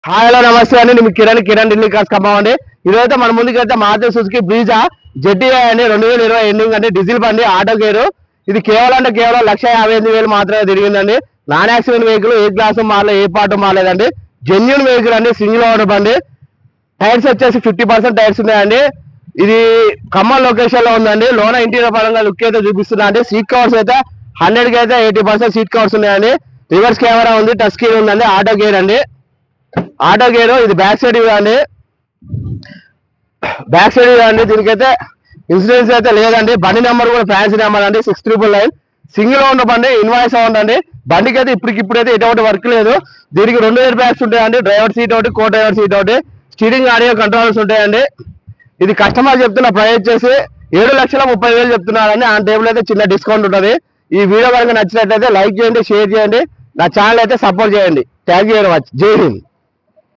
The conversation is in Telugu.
హాయ్ హలో నమస్తే అండి. నేను కిరణ్ ఢిల్లీ కార్స్ ఖమ్మం అండి. ఈరోజైతే మన ముందుకైతే మారుతి సుజుకి బ్రీజా జెడ్డీఐ అండి 2020 ఎండింగ్ అంటే డీజిల్ బండి ఆటో గేరు. ఇది కేవలం 1,58,000 మాత్రమే తిరిగిందండి. నాన్ యాక్సిడెంట్ వెహికల్, ఏ గ్లాసు మారలే, ఏ పాటు మారలేదండి. జెన్యున్ వెహికల్ అండి, సింగిల్ ఓనర్ బండి. టైర్స్ వచ్చేసి 50% టైర్స్ ఉన్నాయండి. ఇది ఖమ్మం లొకేషన్ లో ఉందండి. లోన ఇంటీరియర్ పరంగా లుక్ అయితే చూపిస్తున్నా అండి. సీట్ కవర్స్ అయితే 100కి అయితే 80% సీట్ కవర్స్ ఉన్నాయండి. రివర్స్ కెమెరా ఉంది, టచ్ స్క్రీన్ ఉందండి. ఆటో గేర్ అండి, ఆటో గేరు. ఇది బ్యాక్ సైడ్ అండి, బ్యాక్ సైడ్ అండి. దీనికైతే ఇన్సూరెన్స్ అయితే లేదండి. బండి నెంబర్ కూడా ఫ్యాన్సీ నెంబర్ అండి, 6999. సింగిల్ ఓనర్ బండి, ఇన్వాయిస్ ఉందండి. బండికి అయితే ఇప్పటికిప్పుడైతే ఎటువంటి వర్క్ లేదు. దీనికి 2 ఎయిర్ బ్యాగ్స్ ఉంటాయండి, డ్రైవర్ సీట్ ఒకటి, కో డ్రైవర్ సీట్ ఒకటి, స్టీరింగ్ ఆడియో కంట్రోల్స్ ఉంటాయండి. ఇది కస్టమర్ చెప్తున్న ప్రైస్ వచ్చేసి 7,30,000 చెప్తున్నారండి. ఆ టేబుల్ అయితే చిన్న డిస్కౌంట్ ఉంటుంది. ఈ వీడియో కనుక నచ్చినట్లయితే లైక్ చేయండి, షేర్ చేయండి, నా ఛానల్ అయితే సపోర్ట్ చేయండి. Thank you very much. జై హింద్.